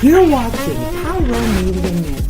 You're watching Pyro Network.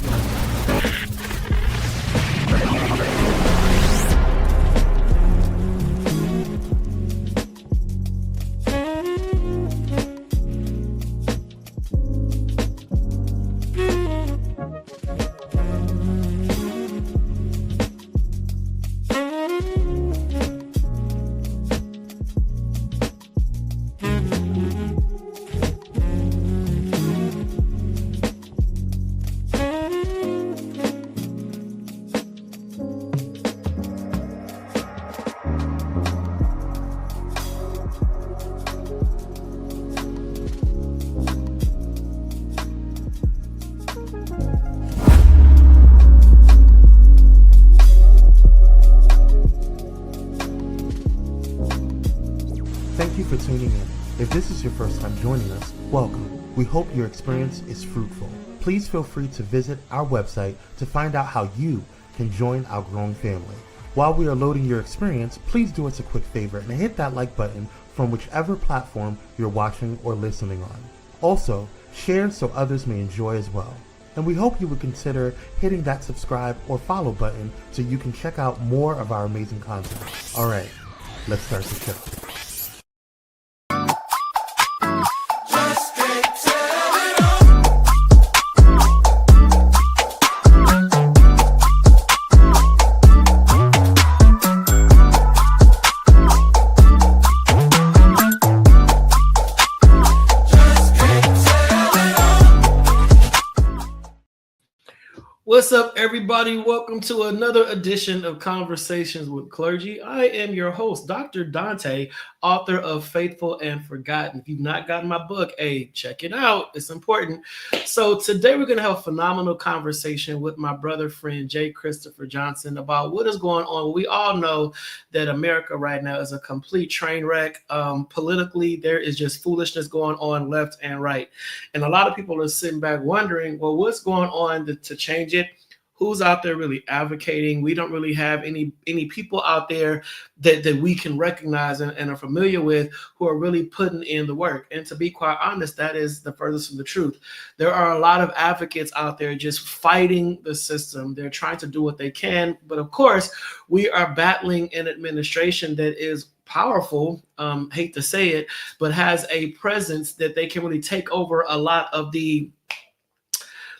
Thank you for tuning in. If this is your first time joining us, welcome. We hope your experience is fruitful. Please feel free to visit our website to find out how you can join our growing family. While we are loading your experience, please do us a quick favor and hit that like button from whichever platform you're watching or listening on. Also, share so others may enjoy as well. And we hope you would consider hitting that subscribe or follow button so you can check out more of our amazing content. All right, let's start the show. What's up, everybody? Welcome to another edition of Conversations with Clergy. I am your host, Dr. Donta, author of Faithful and Forgotten. If you've not gotten my book, hey, check it out. It's important. So today we're going to have a phenomenal conversation with my brother friend, J. Christopher Johnson, about what is going on. We all know that America right now is a complete train wreck. Politically, there is just foolishness going on left and right. And a lot of people are sitting back wondering, well, what's going on to change it? Who's out there really advocating? We don't really have any people out there that we can recognize and are familiar with who are really putting in the work. And to be quite honest, that is the furthest from the truth. There are a lot of advocates out there just fighting the system. They're trying to do what they can. But of course, we are battling an administration that is powerful, hate to say it, but has a presence that they can really take over a lot of the,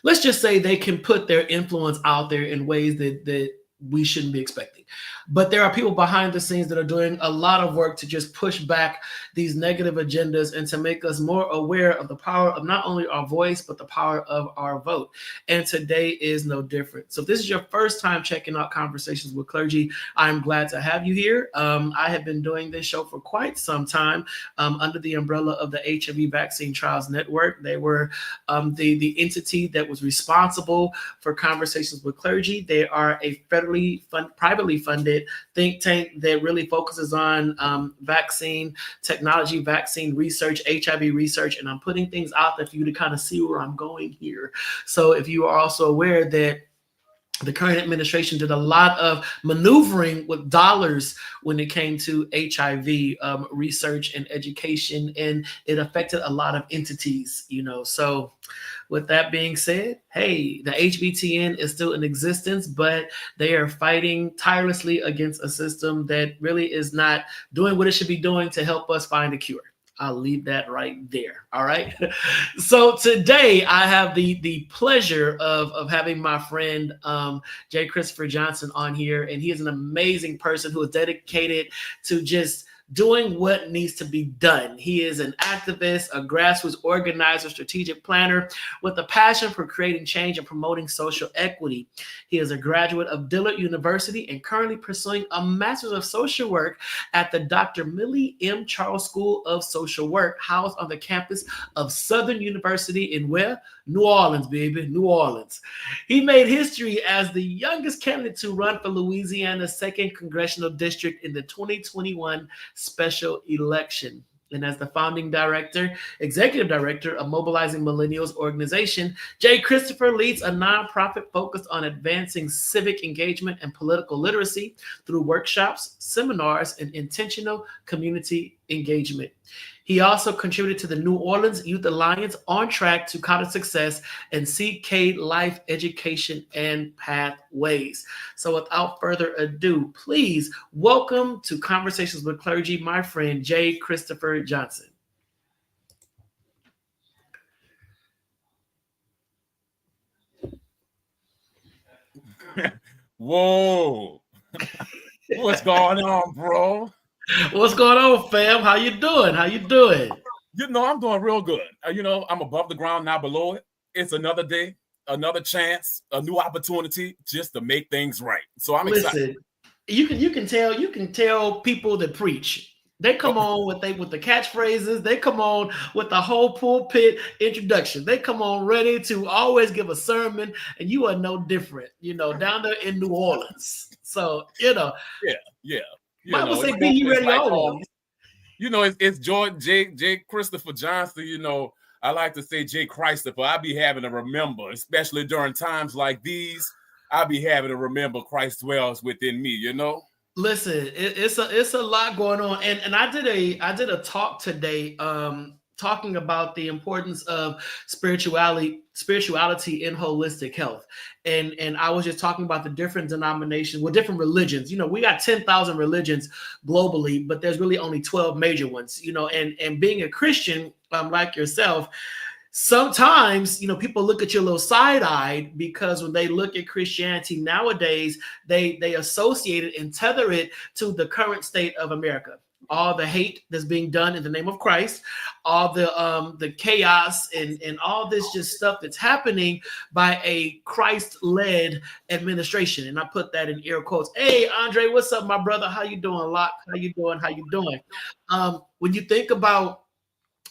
let's just say they can put their influence out there in ways that we shouldn't be expecting. But there are people behind the scenes that are doing a lot of work to just push back these negative agendas and to make us more aware of the power of not only our voice, but the power of our vote. And today is no different. So if this is your first time checking out Conversations with Clergy, I'm glad to have you here. I have been doing this show for quite some time under the umbrella of the HIV Vaccine Trials Network. They were the entity that was responsible for Conversations with Clergy. They are a privately funded think tank that really focuses on vaccine technology, vaccine research, HIV research, and I'm putting things out there for you to kind of see where I'm going here. So if you are also aware that the current administration did a lot of maneuvering with dollars when it came to HIV research and education, and it affected a lot of entities, So with that being said, hey, the HBTN is still in existence, but they are fighting tirelessly against a system that really is not doing what it should be doing to help us find a cure. I'll leave that right there. All right. So today I have the pleasure of having my friend J. Christopher Johnson on here, and he is an amazing person who is dedicated to just doing what needs to be done. He is an activist, a grassroots organizer, strategic planner with a passion for creating change and promoting social equity. He is a graduate of Dillard University and currently pursuing a Master's of Social Work at the Dr. Millie M. Charles School of Social Work, housed on the campus of Southern University in where? New Orleans, baby, New Orleans. He made history as the youngest candidate to run for Louisiana's 2nd Congressional District in the 2021 special election. And as the founding director, executive director of Mobilizing Millennials organization, J. Christopher leads a nonprofit focused on advancing civic engagement and political literacy through workshops, seminars, and intentional community engagement. He also contributed to the New Orleans Youth Alliance, on track to college success and CK Life Education and Pathways. So without further ado, please welcome to Conversations with Clergy, my friend, J. Christopher Johnson. Whoa. What's going on, bro? What's going on, fam? How you doing? How you doing? I'm doing real good. I'm above the ground, not below it. It's another day, another chance, a new opportunity just to make things right. So I'm excited. You can tell people that preach. They come on with the catchphrases. They come on with the whole pulpit introduction. They come on ready to always give a sermon, and you are no different, down there in New Orleans. So, Yeah. Bible say, be you ready always. It's George J. Christopher Johnson. I like to say J. Christopher. I be having to remember, especially during times like these, I be having to remember Christ dwells within me, Listen, it's a lot going on, and I did a talk today, talking about the importance of spirituality in holistic health, and I was just talking about the different denominations, different religions. We got 10,000 religions globally, but there's really only 12 major ones. And being a Christian, like yourself, sometimes, people look at you a little side-eyed because when they look at Christianity nowadays, they associate it and tether it to the current state of America. All the hate that's being done in the name of Christ, all the chaos and all this just stuff that's happening by a Christ-led administration. And I put that in air quotes. Hey, Andre, what's up, my brother? How you doing, Locke? How you doing? When you think about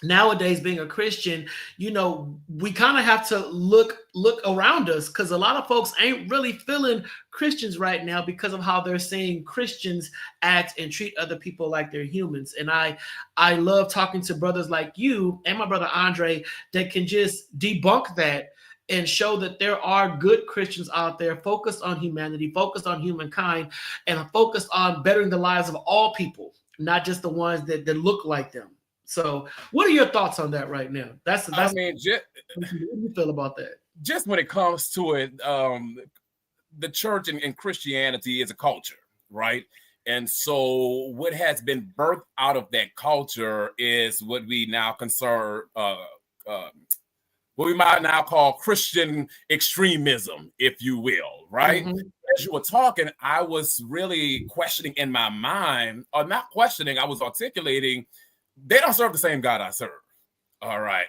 nowadays being a Christian, we kind of have to look around us, because a lot of folks ain't really feeling Christians right now because of how they're seeing Christians act and treat other people like they're humans. And I love talking to brothers like you and my brother Andre that can just debunk that and show that there are good Christians out there focused on humanity, focused on humankind, and focused on bettering the lives of all people, not just the ones that look like them. So what are your thoughts on that right now? What do you feel about that? Just when it comes to it, the church and Christianity is a culture, right? And so what has been birthed out of that culture is what we now what we might now call Christian extremism, if you will, right? Mm-hmm. As you were talking, I was really questioning in my mind, or not questioning, I was articulating, they don't serve the same God I serve. All right.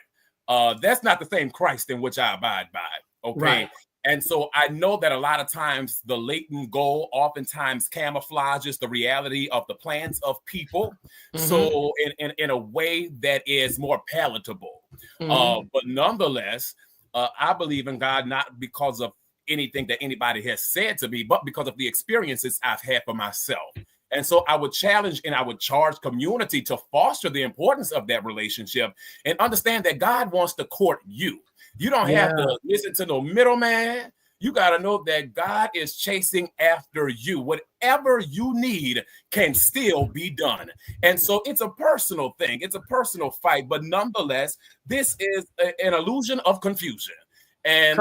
That's not the same Christ in which I abide by. Okay. Right. And so I know that a lot of times the latent goal oftentimes camouflages the reality of the plans of people. Mm-hmm. So in a way that is more palatable. Mm-hmm. But nonetheless, I believe in God, not because of anything that anybody has said to me, but because of the experiences I've had for myself. And so I would challenge and I would charge community to foster the importance of that relationship and understand that God wants to court you. You don't have to listen to no middleman. You got to know that God is chasing after you. Whatever you need can still be done. And so it's a personal thing. It's a personal fight. But nonetheless, this is an illusion of confusion. And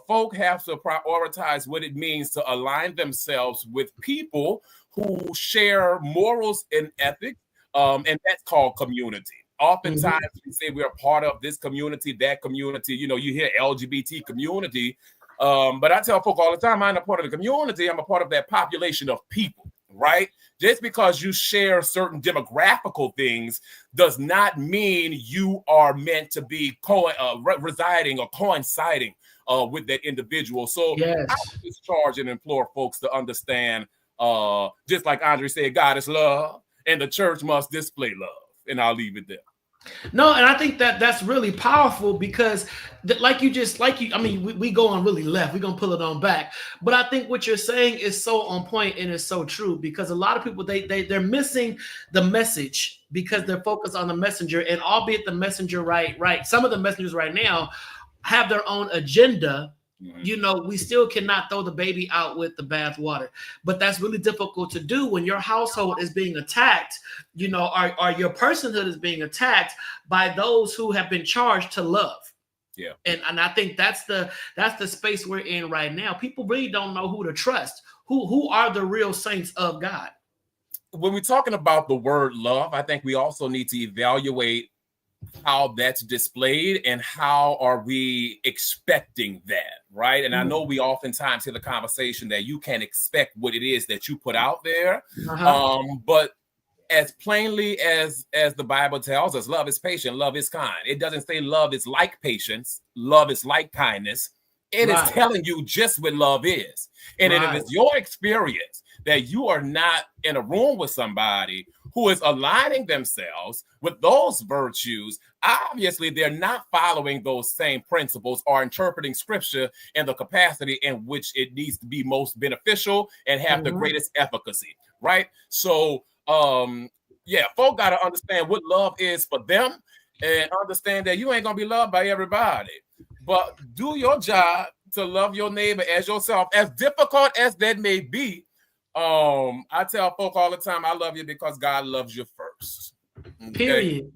folk have to prioritize what it means to align themselves with people who share morals and ethics, and that's called community. Oftentimes we say we're a part of this community, that community. You hear LGBT community, but I tell folk all the time, I'm not a part of the community. I'm a part of that population of people, right? Just because you share certain demographical things does not mean you are meant to be residing or coinciding with that individual. So I just charge and implore folks to understand, just like Andre said, God is love, and the church must display love. And I'll leave it there. No, and I think that's really powerful because we go on really left. We're going to pull it on back. But I think what you're saying is so on point and is so true, because a lot of people, they're missing the message because they're focused on the messenger, and albeit the messenger, right. Some of the messengers right now have their own agenda You know, we still cannot throw the baby out with the bathwater, but that's really difficult to do when your household is being attacked, you know, or your personhood is being attacked by those who have been charged to love. Yeah. And I think that's the space we're in right now. People really don't know who to trust. Who are the real saints of God? When we're talking about the word love, I think we also need to evaluate how that's displayed and how are we expecting that, right? And I know we oftentimes hear the conversation that you can't expect what it is that you put out there. But as plainly as the Bible tells us, love is patient, love is kind. It doesn't say love is like patience, love is like kindness. It is telling you just what love is. And if it's your experience that you are not in a room with somebody who is aligning themselves with those virtues, obviously they're not following those same principles or interpreting scripture in the capacity in which it needs to be most beneficial and have the greatest efficacy, right? So, folk got to understand what love is for them and understand that you ain't going to be loved by everybody. But do your job to love your neighbor as yourself, as difficult as that may be. I tell folk all the time, I love you because God loves you first. Okay? Period.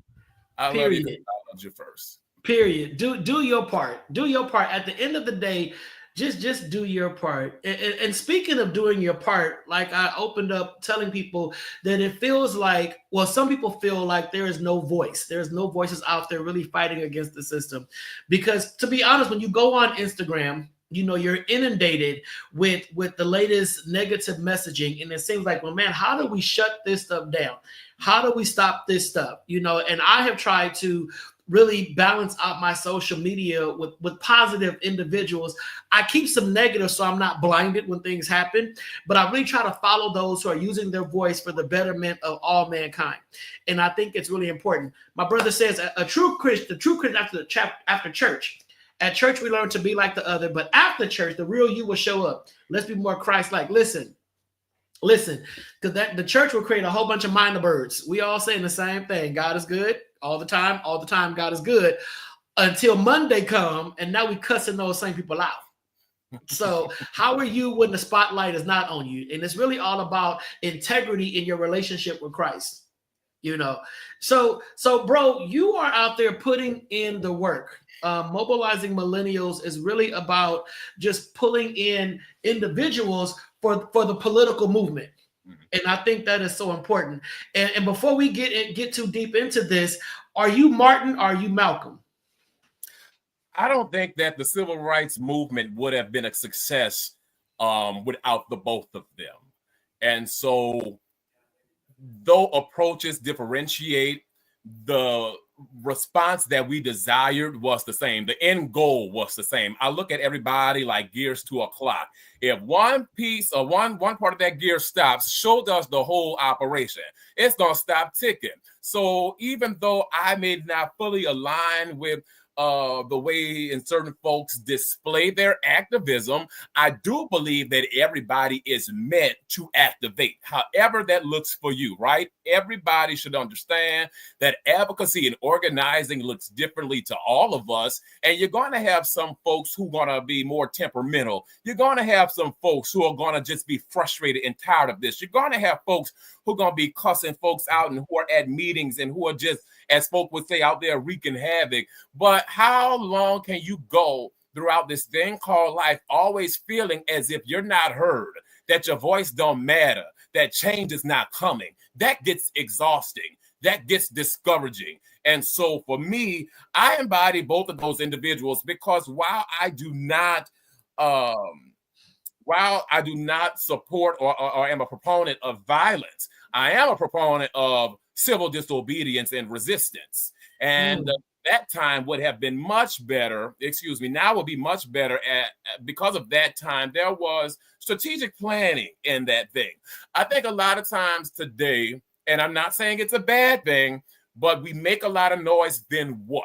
I love you because God loves you first. Period. Do your part. Do your part. At the end of the day, just do your part. And speaking of doing your part, like I opened up telling people that it feels like, well, some people feel like there is no voice. There's no voices out there really fighting against the system. Because to be honest, when you go on Instagram, you know, you're inundated with the latest negative messaging. And it seems like, well, man, how do we shut this stuff down? How do we stop this stuff? You know, and I have tried to really balance out my social media with positive individuals. I keep some negative so I'm not blinded when things happen, but I really try to follow those who are using their voice for the betterment of all mankind. And I think it's really important. My brother says a true Christian, after church. At church, we learn to be like the other, but after church, the real you will show up. Let's be more Christ-like. Listen, because the church will create a whole bunch of minor birds. We all saying the same thing. God is good all the time. All the time, God is good. Until Monday come, and now we cussing those same people out. So how are you when the spotlight is not on you? And it's really all about integrity in your relationship with Christ. You know, so bro, you are out there putting in the work. Mobilizing Millennials is really about just pulling in individuals for the political movement. And I think that is so important. And before we get too deep into this, are you Martin? Or are you Malcolm? I don't think that the civil rights movement would have been a success without the both of them. And so, though approaches differentiate, the response that we desired was the same. The end goal was the same. I look at everybody like gears to a clock. If one piece or one part of that gear stops, so does the whole operation. It's going to stop ticking. So even though I may not fully align with the way in certain folks display their activism, I do believe that everybody is meant to activate, however that looks for you, right? Everybody should understand that advocacy and organizing looks differently to all of us, and you're going to have some folks who are going to be more temperamental. You're going to have some folks who are going to just be frustrated and tired of this. You're going to have folks who are going to be cussing folks out and who are at meetings and who are just, as folk would say, out there wreaking havoc. But how long can you go throughout this thing called life always feeling as if you're not heard, that your voice don't matter, that change is not coming? That gets exhausting. That gets discouraging. And so for me, I embody both of those individuals because while I do not support or am a proponent of violence, I am a proponent of civil disobedience and resistance. And that time would have been much better, now would be much better because of that time, there was strategic planning in that thing. I think a lot of times today, and I'm not saying it's a bad thing, but we make a lot of noise, then what,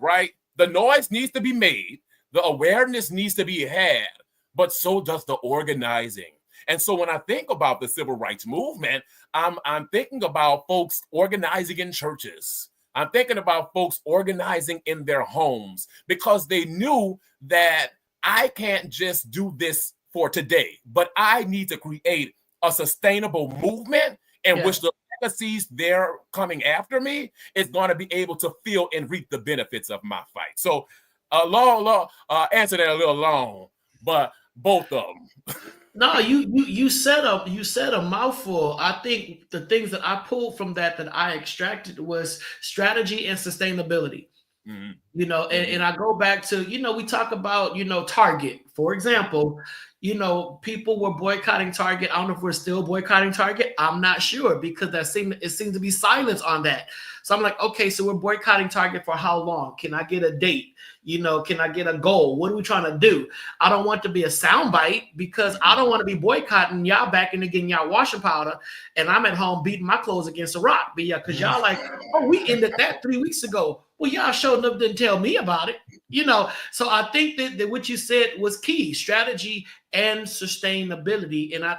right? The noise needs to be made. The awareness needs to be had, but so does the organizing. And so when I think about the civil rights movement, I'm thinking about folks organizing in churches. I'm thinking about folks organizing in their homes because they knew that I can't just do this for today, but I need to create a sustainable movement in which the legacies they're coming after me is going to be able to feel and reap the benefits of my fight. So a long answer that a little long, but both of them. No, you said a mouthful. I think the things that I pulled from that I extracted was strategy and sustainability. Mm-hmm. You know, and I go back to, you know, we talk about, you know, Target, for example. You know, people were boycotting Target. I don't know if we're still boycotting Target. I'm not sure, because it seemed to be silence on that. So I'm like, okay, so we're boycotting Target for how long? Can I get a date? You know, can I get a goal? What are we trying to do? I don't want to be a soundbite, because I don't want to be boycotting y'all back and getting y'all washing powder, and I'm at home beating my clothes against a rock. But yeah, because y'all like, oh, we ended that 3 weeks ago. Well, y'all showed up, didn't tell me about it. You know, so I think that what you said was key: strategy and sustainability. And I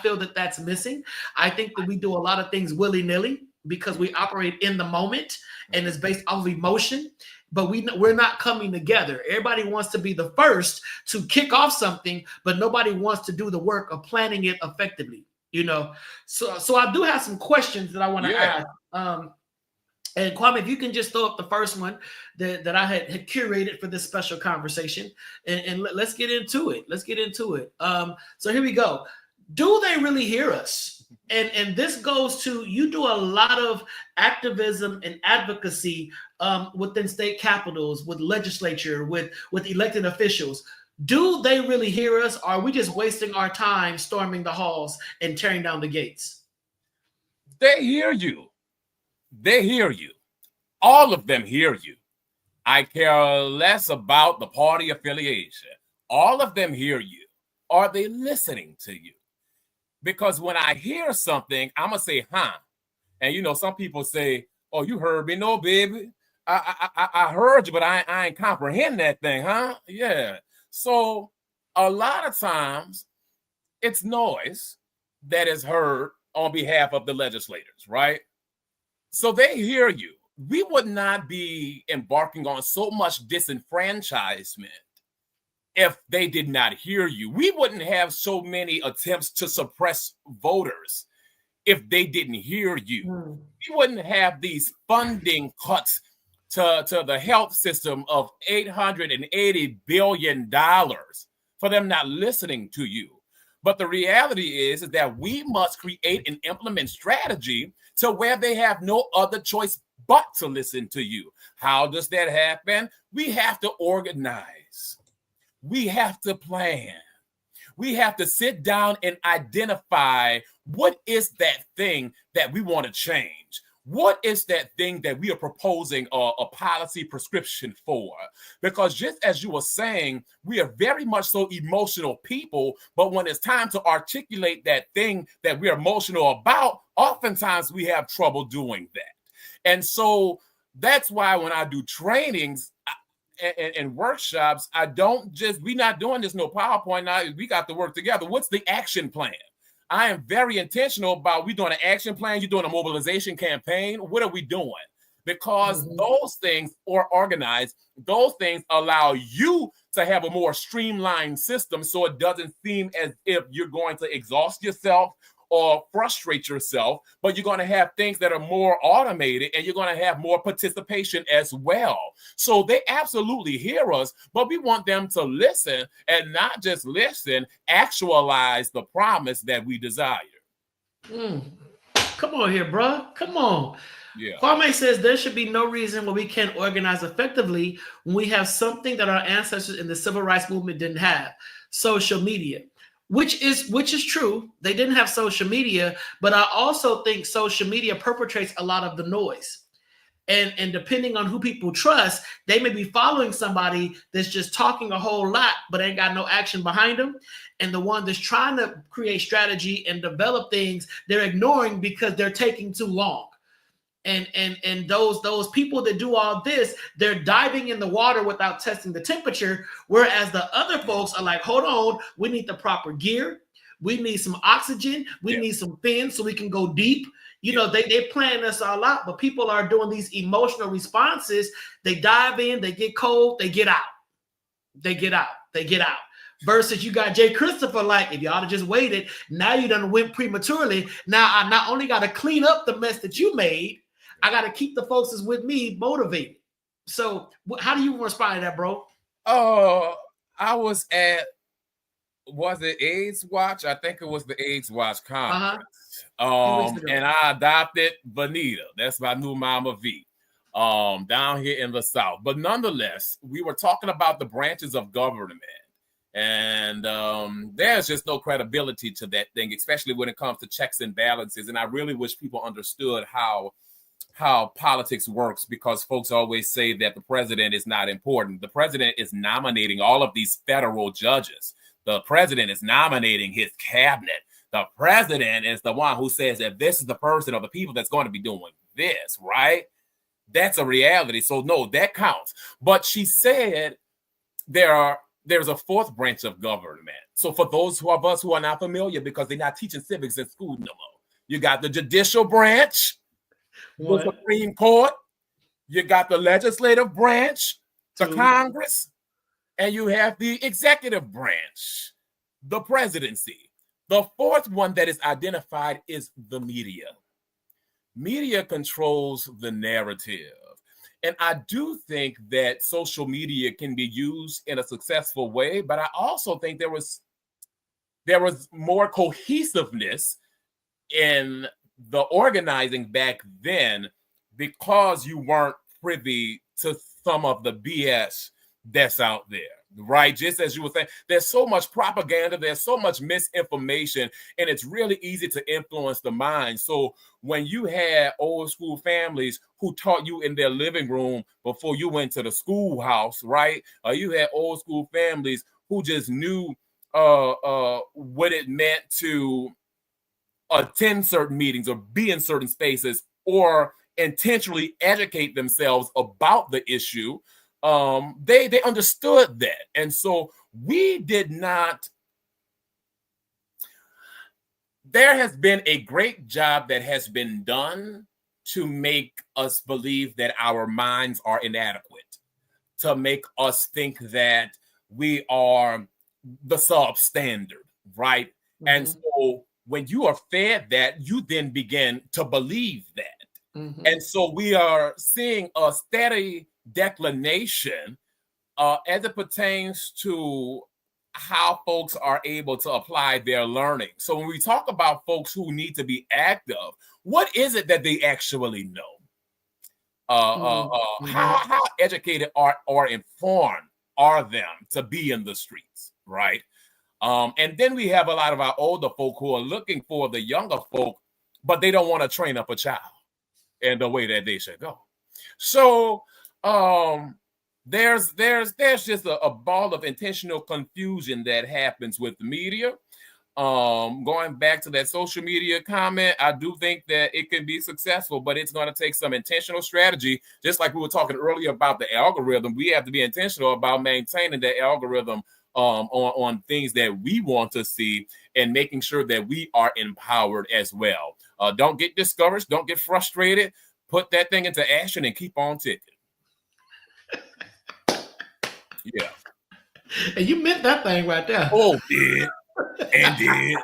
feel that that's missing. I think that we do a lot of things willy-nilly because we operate in the moment and it's based off of emotion, but we're not coming together. Everybody wants to be the first to kick off something, but nobody wants to do the work of planning it effectively, you know? So I do have some questions that I want to ask. And Kwame, if you can just throw up the first one that I had curated for this special conversation, and let's get into it. So here we go. Do they really hear us? And this goes to, you do a lot of activism and advocacy within state capitals, with legislature, with elected officials. Do they really hear us? Or are we just wasting our time storming the halls and tearing down the gates? They hear you. They hear you. All of them hear you. I care less about the party affiliation. All of them hear you. Are they listening to you? Because when I hear something, I'm going to say, huh? And, you know, some people say, oh, you heard me. No, baby. I heard you, but I ain't comprehend that thing, huh? Yeah. So a lot of times it's noise that is heard on behalf of the legislators, right? So they hear you. We would not be embarking on so much disenfranchisement if they did not hear you. We wouldn't have so many attempts to suppress voters if they didn't hear you. We wouldn't have these funding cuts to the health system of $880 billion for them not listening to you. But the reality is that we must create and implement strategy to where they have no other choice but to listen to you. How does that happen? We have to organize. We have to plan. We have to sit down and identify what is that thing that we want to change. What is that thing that we are proposing a policy prescription for? Because just as you were saying, we are very much so emotional people, but when it's time to articulate that thing that we're emotional about, oftentimes we have trouble doing that. And so that's why when I do trainings and workshops, we're not doing this no PowerPoint now. We got to work together. What's the action plan? I am very intentional about, we doing an action plan, you're doing a mobilization campaign. What are we doing? Because those things are organized. Those things allow you to have a more streamlined system so it doesn't seem as if you're going to exhaust yourself or frustrate yourself, but you're going to have things that are more automated and you're going to have more participation as well. So they absolutely hear us, but we want them to listen, and not just listen, actualize the promise that we desire. Come on here, bro. Come on. Yeah. Kwame says there should be no reason why we can't organize effectively when we have something that our ancestors in the civil rights movement didn't have: social media. Which is true. They didn't have social media, but I also think social media perpetrates a lot of the noise. And depending on who people trust, they may be following somebody that's just talking a whole lot, but ain't got no action behind them. And the one that's trying to create strategy and develop things, they're ignoring because they're taking too long. And those people that do all this, they're diving in the water without testing the temperature, whereas the other folks are like, hold on, we need the proper gear, we need some oxygen, we need some fins so we can go deep. You know, they plan us all out, but people are doing these emotional responses. They dive in, they get cold, they get out. they get out. Versus you got Jay Christopher, like, if y'all have just waited, now you done went prematurely. Now I not only got to clean up the mess that you made, I got to keep the folks that's with me motivated. So how do you respond to that, bro? I was it AIDS Watch? I think it was the AIDS Watch conference. And I adopted Bonita. That's my new Mama V. Down here in the South. But nonetheless, we were talking about the branches of government. And there's just no credibility to that thing, especially when it comes to checks and balances. And I really wish people understood how politics works, because folks always say that the president is not important. The president is nominating all of these federal judges. The president is nominating his cabinet. The president is the one who says that this is the person or the people that's going to be doing this, right? That's a reality. So no, that counts. But she said there's a fourth branch of government. So for those of us who are not familiar, because they're not teaching civics in school no more, you got the judicial branch, the Supreme Court, you got the legislative branch, the Congress, and you have the executive branch, the presidency. The fourth one that is identified is the media. Media controls the narrative. And I do think that social media can be used in a successful way, but I also think there was more cohesiveness in the organizing back then, because you weren't privy to some of the BS that's out there, right? Just as you were saying, there's so much propaganda, there's so much misinformation, and it's really easy to influence the mind. So when you had old school families who taught you in their living room before you went to the schoolhouse, right? Or you had old school families who just knew what it meant to attend certain meetings or be in certain spaces or intentionally educate themselves about the issue. They understood that. And so we did not. There has been a great job that has been done to make us believe that our minds are inadequate, to make us think that we are the substandard, right? Mm-hmm. And so when you are fed that, you then begin to believe that. Mm-hmm. And so we are seeing a steady declination as it pertains to how folks are able to apply their learning. So when we talk about folks who need to be active, what is it that they actually know? How educated or informed are them to be in the streets, right? And then we have a lot of our older folk who are looking for the younger folk, but they don't want to train up a child in the way that they should go. So there's just a ball of intentional confusion that happens with the media. Going back to that social media comment, I do think that it can be successful, but it's going to take some intentional strategy. Just like we were talking earlier about the algorithm, we have to be intentional about maintaining the algorithm on things that we want to see and making sure that we are empowered as well. Don't get discouraged. Don't get frustrated. Put that thing into action and keep on ticking. Yeah. And you meant that thing right there. Oh, did. And did.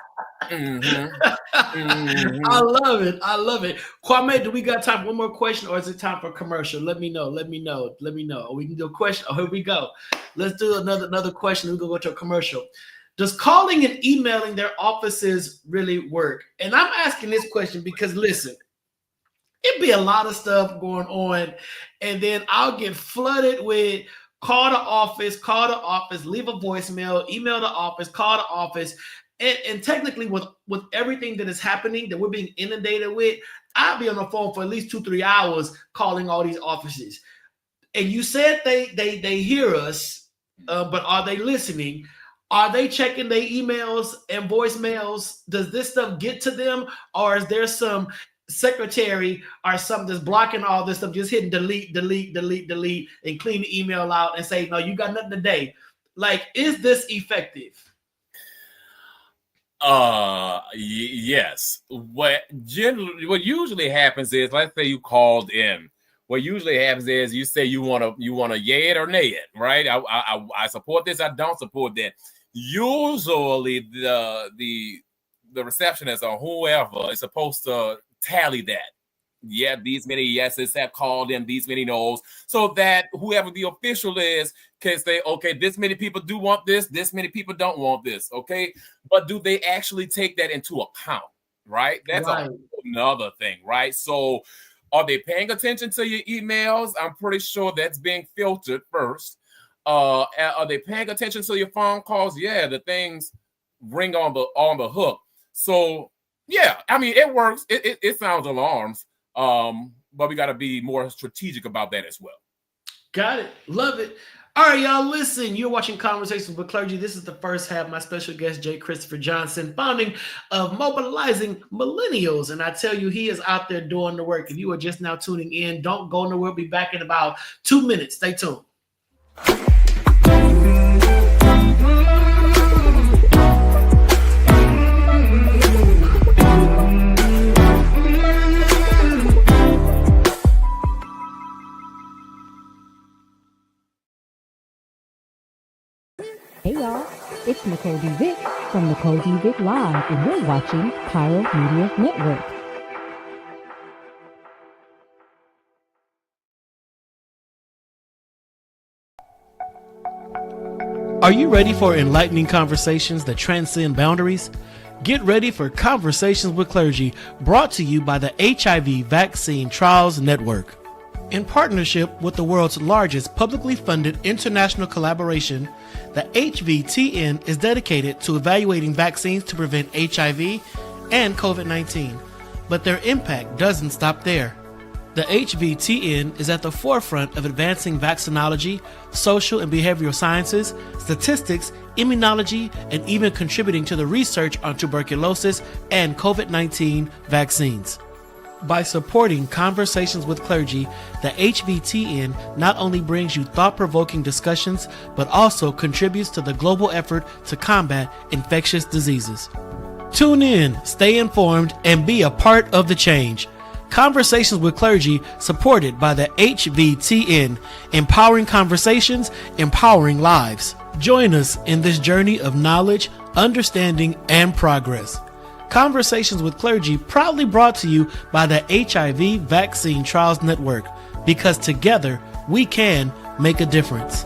Mm-hmm. Mm-hmm. I love it. Kwame, do we got time for one more question, or is it time for commercial? Let me know. We can do a question. Oh, here we go. Let's do another question. We're gonna go to a commercial. Does calling and emailing their offices really work? And I'm asking this question because, listen, it'd be a lot of stuff going on, and then I'll get flooded with call the office, leave a voicemail, email the office, call the office. And technically with everything that is happening that we're being inundated with, I'll be on the phone for at least 2-3 hours calling all these offices. And you said they hear us, but are they listening? Are they checking their emails and voicemails? Does this stuff get to them? Or is there some secretary or something that's blocking all this stuff, just hitting delete, and clean the email out and say, no, you got nothing today? Like, is this effective? Yes. What usually happens is, let's say you called in what usually happens is you say you want to yay it or nay it, right? I support this, I don't support that. Usually the receptionist or whoever is supposed to tally that. Yeah, these many yeses have called in, these many no's, so that whoever the official is can say, okay, this many people do want this many people don't want this, okay? But do they actually take that into account, right? That's another thing, right? So are they paying attention to your emails? I'm pretty sure that's being filtered first. Are they paying attention to your phone calls? Yeah, the things ring on the hook. So yeah, I mean, it works. It sounds alarms. But we got to be more strategic about that as well. Got it. Love it. All right, y'all, listen. You're watching Conversations with Clergy. This is the first half. My special guest, J. Christopher Johnson, founding of Mobilizing Millennials. And I tell you, he is out there doing the work. If you are just now tuning in, don't go nowhere. We'll be back in about 2 minutes. Stay tuned. Hey y'all, it's Nicole D. Vick from Nicole D. Vick Live, and you're watching Pyro Media Network. Are you ready for enlightening conversations that transcend boundaries? Get ready for Conversations with Clergy, brought to you by the HIV Vaccine Trials Network. In partnership with the world's largest publicly funded international collaboration, the HVTN is dedicated to evaluating vaccines to prevent HIV and COVID-19, but their impact doesn't stop there. The HVTN is at the forefront of advancing vaccinology, social and behavioral sciences, statistics, immunology, and even contributing to the research on tuberculosis and COVID-19 vaccines. By supporting Conversations with Clergy, the HVTN not only brings you thought-provoking discussions, but also contributes to the global effort to combat infectious diseases. Tune in, stay informed, and be a part of the change. Conversations with Clergy, supported by the HVTN, empowering conversations, empowering lives. Join us in this journey of knowledge, understanding, and progress. Conversations with Clergy, proudly brought to you by the HIV Vaccine Trials Network, because together we can make a difference.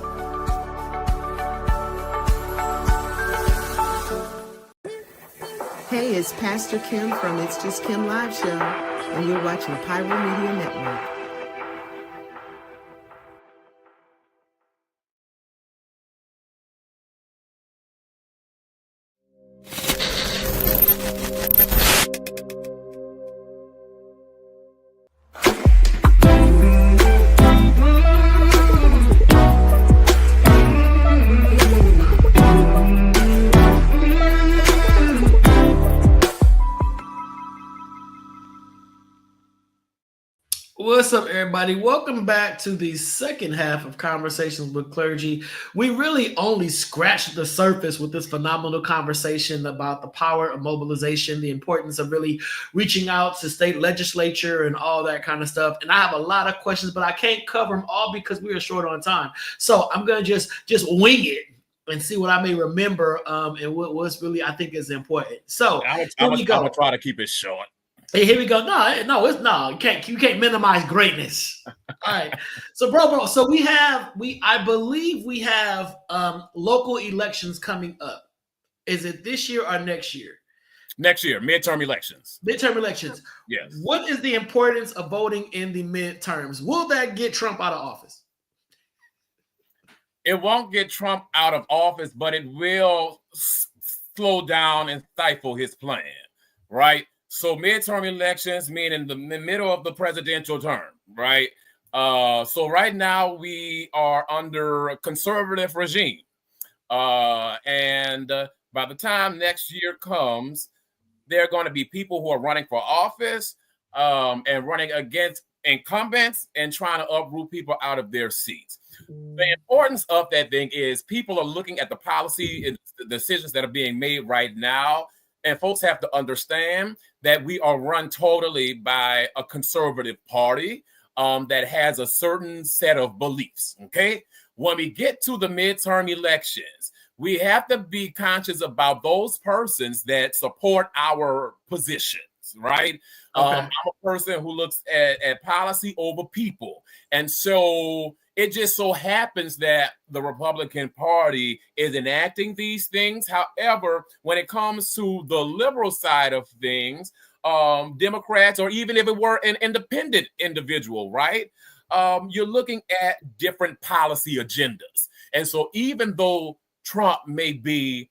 Hey, it's Pastor Kim from It's Just Kim Live Show, and you're watching Pyro Media Network. What's up, everybody? Welcome back to the second half of Conversations with Clergy. We really only scratched the surface with this phenomenal conversation about the power of mobilization, the importance of really reaching out to state legislature and all that kind of stuff. And I have a lot of questions, but I can't cover them all because we are short on time. So I'm going to just wing it and see what I may remember and what's really I think is important. So I'm going to try to keep it short. Hey, here we go. You can't minimize greatness. All right. So, bro. So I believe we have local elections coming up. Is it this year or next year? Next year, midterm elections. Midterm elections. Yes. What is the importance of voting in the midterms? Will that get Trump out of office? It won't get Trump out of office, but it will slow down and stifle his plan, right? So midterm elections mean in the middle of the presidential term, right? So right now we are under a conservative regime. And by the time next year comes, there are going to be people who are running for office and running against incumbents and trying to uproot people out of their seats. The importance of that thing is people are looking at the policy and the decisions that are being made right now. And folks have to understand that we are run totally by a conservative party. that has a certain set of beliefs. Okay, when we get to the midterm elections, we have to be conscious about those persons that support our positions, right? Okay. I'm a person who looks at policy over people. And so it just so happens that the Republican Party is enacting these things. However, when it comes to the liberal side of things, Democrats, or even if it were an independent individual, right? You're looking at different policy agendas. And so even though Trump may be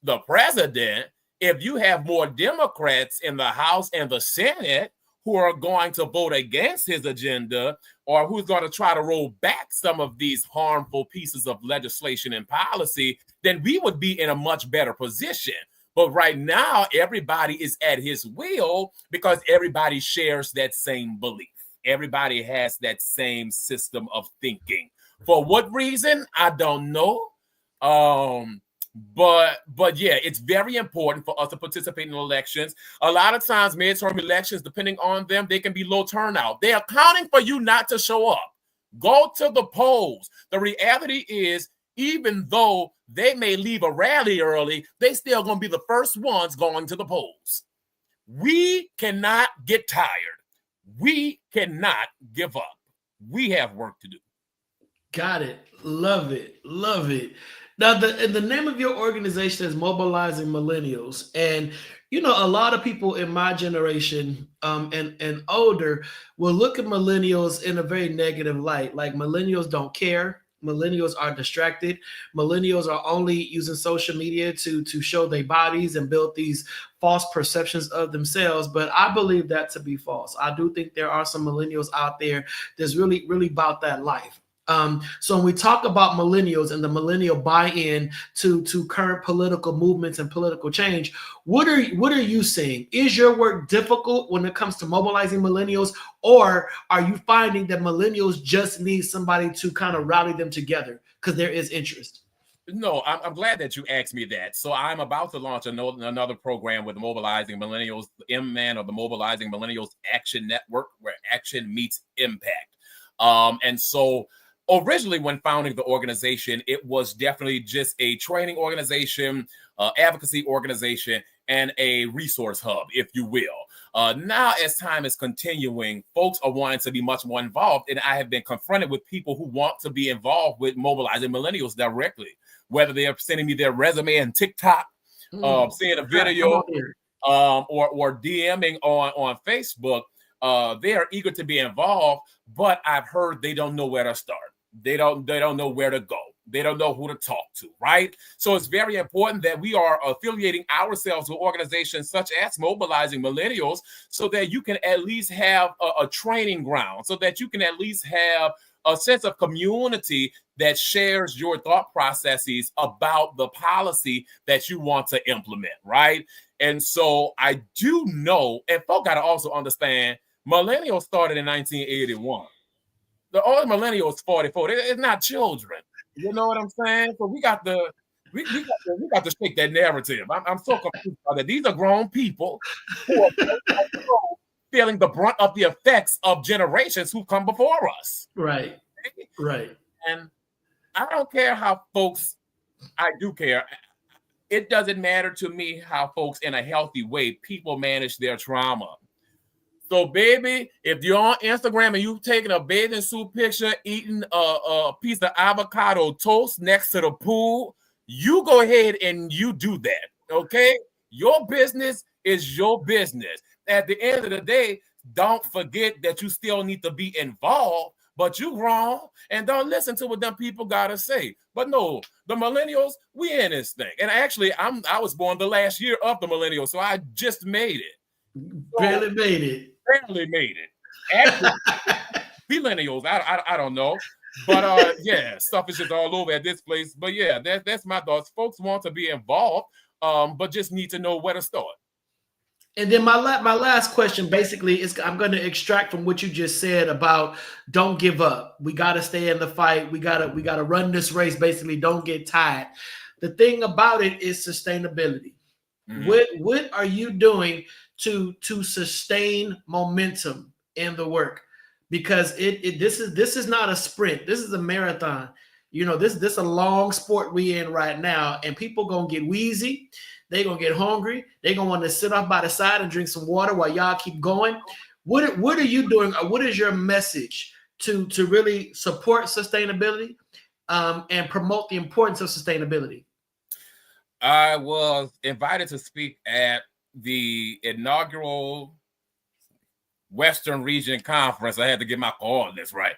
the president, if you have more Democrats in the House and the Senate who are going to vote against his agenda, or who's going to try to roll back some of these harmful pieces of legislation and policy, then we would be in a much better position. But right now, everybody is at his will because everybody shares that same belief. Everybody has that same system of thinking. For what reason? I don't know. But yeah, it's very important for us to participate in elections. A lot of times, midterm elections, depending on them, they can be low turnout. They're accounting for you not to show up. Go to the polls. The reality is, even though they may leave a rally early, they still going to be the first ones going to the polls. We cannot get tired. We cannot give up. We have work to do. Got it. Love it. Love it. Now, the name of your organization is Mobilizing Millennials. And, you know, a lot of people in my generation and older will look at millennials in a very negative light. Like, millennials don't care. Millennials are distracted. Millennials are only using social media to show their bodies and build these false perceptions of themselves. But I believe that to be false. I do think there are some millennials out there that's really, really about that life. So when we talk about millennials and the millennial buy-in to current political movements and political change, what are you seeing? Is your work difficult when it comes to mobilizing millennials, or are you finding that millennials just need somebody to kind of rally them together because there is interest? No, I'm glad that you asked me that. So I'm about to launch another program with Mobilizing Millennials, the M-Man, or the Mobilizing Millennials Action Network, where action meets impact. And so originally, when founding the organization, it was definitely just a training organization, advocacy organization, and a resource hub, if you will. Now, as time is continuing, folks are wanting to be much more involved, and I have been confronted with people who want to be involved with Mobilizing Millennials directly, whether they are sending me their resume and TikTok, seeing a video, or DMing on Facebook. They are eager to be involved, but I've heard they don't know where to start. They don't know where to go. They don't know who to talk to, right? So it's very important that we are affiliating ourselves with organizations such as Mobilizing Millennials so that you can at least have a training ground, so that you can at least have a sense of community that shares your thought processes about the policy that you want to implement, right? And so I do know, and folk got to also understand, millennials started in 1981. The old millennial is 44. It's not children. You know what I'm saying? So we got to shake that narrative. I'm so confused about that. These are grown people who are feeling the brunt of the effects of generations who come before us. Right. Right. And I don't care how folks, I do care. It doesn't matter to me how folks in a healthy way, people manage their trauma. So, baby, if you're on Instagram and you've taken a bathing suit picture, eating a piece of avocado toast next to the pool, you go ahead and you do that, okay? Your business is your business. At the end of the day, don't forget that you still need to be involved, but you wrong, and don't listen to what them people gotta say. But no, the millennials, we in this thing. And actually, I was born the last year of the millennials, so I just made it. Barely made it. Barely made it. Actually, millennials, I don't know. But yeah, stuff is just all over at this place. But yeah, that's my thoughts. Folks want to be involved, but just need to know where to start. And then my last question basically is, I'm going to extract from what you just said about don't give up. We got to stay in the fight. We got to run this race. Basically, don't get tired. The thing about it is sustainability. Mm-hmm. What are you doing to sustain momentum in the work? because this is not a sprint. This is a marathon. You know, this a long sport we in right now, and people gonna get wheezy. They gonna get hungry. They gonna want to sit off by the side and drink some water while y'all keep going. What are you doing? What is your message to really support sustainability and promote the importance of sustainability? I was invited to speak at the inaugural Western Region Conference. I had to get my coordinates right.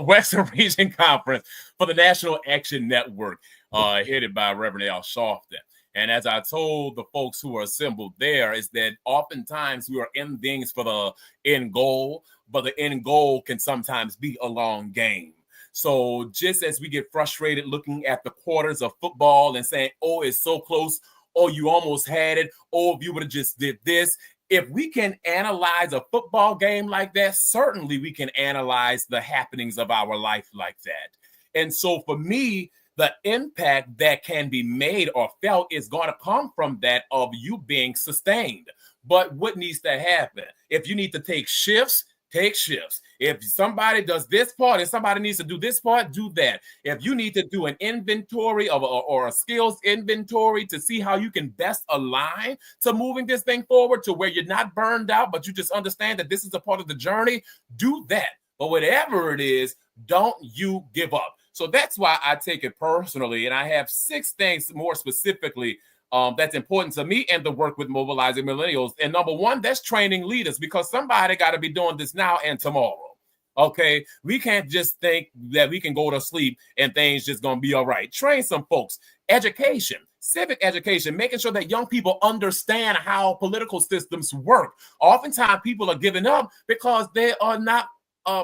Western Region Conference for the National Action Network, headed by Reverend Al Sharpton. And as I told the folks who were assembled there, is that oftentimes we are in things for the end goal, but the end goal can sometimes be a long game. So just as we get frustrated looking at the quarters of football and saying, oh, it's so close, oh, you almost had it, oh, if you would have just did this. If we can analyze a football game like that, certainly we can analyze the happenings of our life like that. And so for me, the impact that can be made or felt is going to come from that of you being sustained. But what needs to happen? If you need to take shifts, take shifts. If somebody does this part and somebody needs to do this part, do that. If you need to do an inventory of or a skills inventory to see how you can best align to moving this thing forward to where you're not burned out, but you just understand that this is a part of the journey, do that. But whatever it is, don't you give up. So that's why I take it personally. And I have 6 things more specifically that's important to me and the work with Mobilizing Millennials. And number 1, that's training leaders, because somebody got to be doing this now and tomorrow. Okay, we can't just think that we can go to sleep and things just gonna be all right. Train some folks. Education, civic education, making sure that young people understand how political systems work. Oftentimes people are giving up because they are not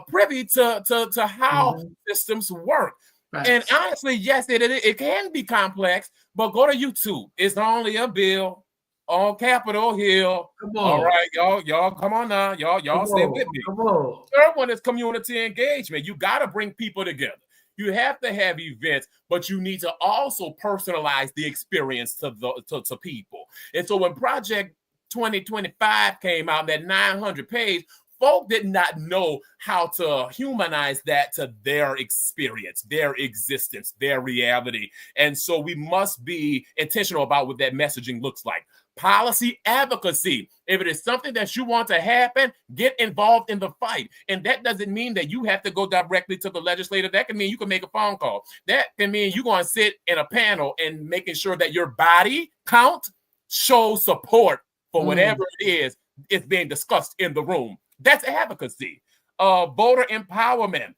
privy to how systems work. Right. And honestly, yes, it can be complex, but go to YouTube. It's only a bill on Capitol Hill. All right, y'all, come on now. Y'all stay with me. Third one is community engagement. You got to bring people together. You have to have events, but you need to also personalize the experience to people. And so when Project 2025 came out, that 900 page, folk did not know how to humanize that to their experience, their existence, their reality. And so we must be intentional about what that messaging looks like. Policy advocacy. If it is something that you want to happen, get involved in the fight. And that doesn't mean that you have to go directly to the legislator. That can mean you can make a phone call. That can mean you're going to sit in a panel and making sure that your body count shows support for whatever it is being discussed in the room. That's advocacy. Voter empowerment.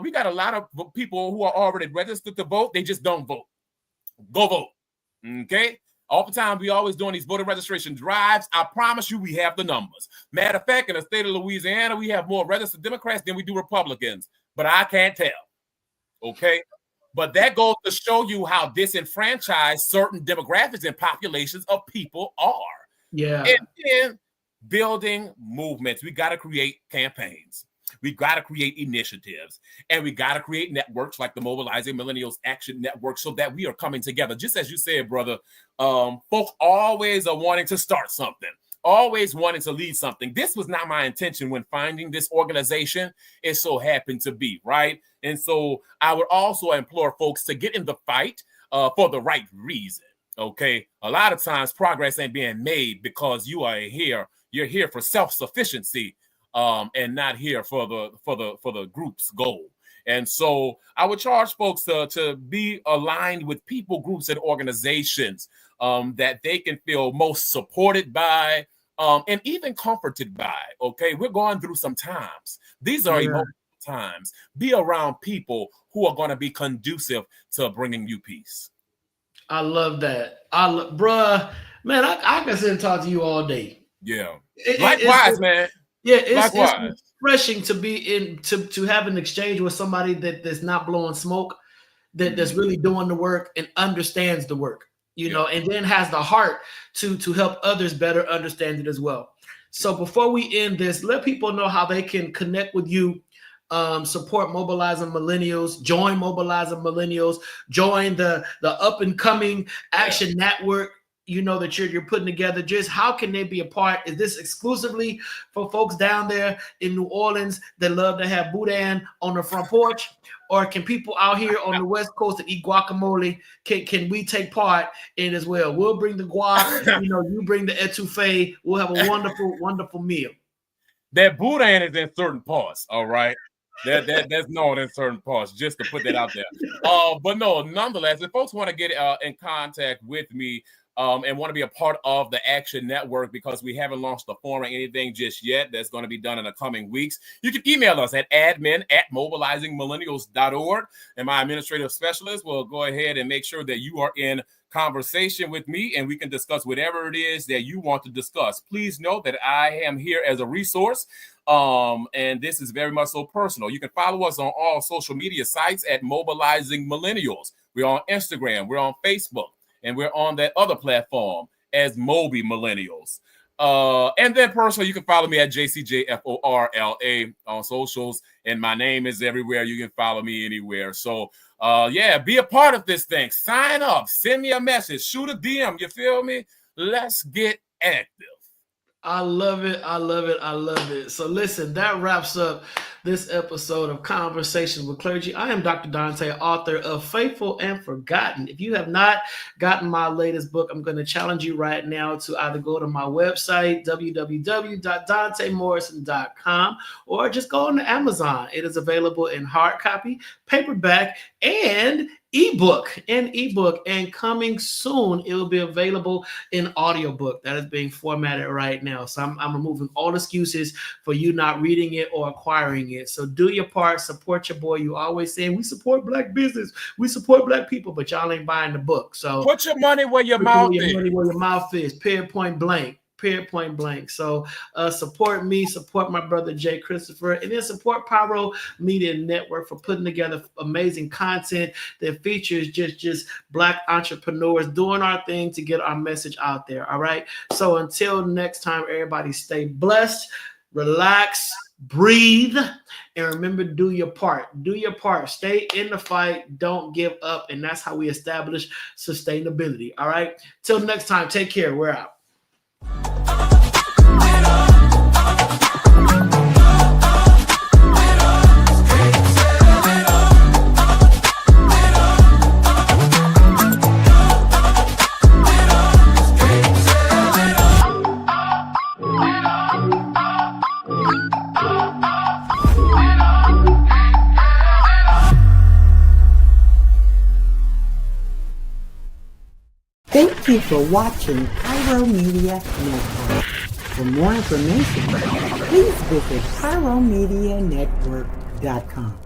We got a lot of people who are already registered to vote. They just don't vote. Go vote. Okay? Oftentimes, we always doing these voter registration drives. I promise you, we have the numbers. Matter of fact, in the state of Louisiana, we have more registered Democrats than we do Republicans. But I can't tell. Okay? But that goes to show you how disenfranchised certain demographics and populations of people are. Yeah. And then building movements. We got to create campaigns. We got to create initiatives, and we got to create networks like the Mobilizing Millennials Action Network so that we are coming together. Just as you said, brother, folks always are wanting to start something, always wanting to lead something. This was not my intention when finding this organization. It so happened to be, right? And so I would also implore folks to get in the fight for the right reason, okay? A lot of times progress ain't being made because you are here. You're here for self-sufficiency. And not here for the group's goal. And so I would charge folks to be aligned with people, groups, and organizations that they can feel most supported by and even comforted by. Okay, we're going through some times. These are emotional times. Be around people who are going to be conducive to bringing you peace. I love that. Bruh, man, I can sit and talk to you all day. Yeah. Likewise, man. Yeah, it's refreshing to be to have an exchange with somebody that's not blowing smoke, that's really doing the work and understands the work, you know, and then has the heart to help others better understand it as well. So before we end this, let people know how they can connect with you, support Mobilizing Millennials, join Mobilizing Millennials, join the up and coming Action Network. you know that you're putting together? Just how can they be a part? Is this exclusively for folks down there in New Orleans that love to have boudin on the front porch? Or can people out here on the West Coast that eat guacamole, can we take part in as well? We'll bring the guac, you bring the etouffee. We'll have a wonderful, wonderful meal. That boudin is in certain parts, all right? That's known in certain parts, just to put that out there. But no, nonetheless, if folks want to get in contact with me, and want to be a part of the Action Network, because we haven't launched the forum or anything just yet, that's going to be done in the coming weeks, you can email us at admin@mobilizingmillennials.org, and my administrative specialist will go ahead and make sure that you are in conversation with me, and we can discuss whatever it is that you want to discuss. Please note that I am here as a resource, and this is very much so personal. You can follow us on all social media sites at Mobilizing Millennials. We're on Instagram, we're on Facebook, and we're on that other platform as Moby Millennials. And then personally, you can follow me at JCJFORLA on socials, and my name is everywhere. You can follow me anywhere. So, be a part of this thing. Sign up, send me a message, shoot a DM. You feel me? Let's get active. I love it. I love it. I love it. So listen, that wraps up this episode of Conversations with Clergy. I am Dr. Donta, author of Faithful and Forgotten. If you have not gotten my latest book, I'm going to challenge you right now to either go to my website, www.dontamorrison.com, or just go on to Amazon. It is available in hard copy, paperback, and ebook, and coming soon it will be available in audiobook that is being formatted right now. So I'm removing all excuses for you not reading it or acquiring it. So do your part, support your boy. You always saying we support Black business, we support Black people, but y'all ain't buying the book. So put your money where your mouth is. Money where your mouth is. Period, point blank. So support me, support my brother Jay Christopher, and then support Pyro Media Network for putting together amazing content that features just Black entrepreneurs doing our thing to get our message out there. All right. So until next time, everybody stay blessed, relax, breathe, and remember, do your part. Do your part. Stay in the fight. Don't give up. And that's how we establish sustainability. All right. Till next time, take care. We're out. Thank you for watching Pyro Media Network. For more information, please visit pyromedianetwork.com.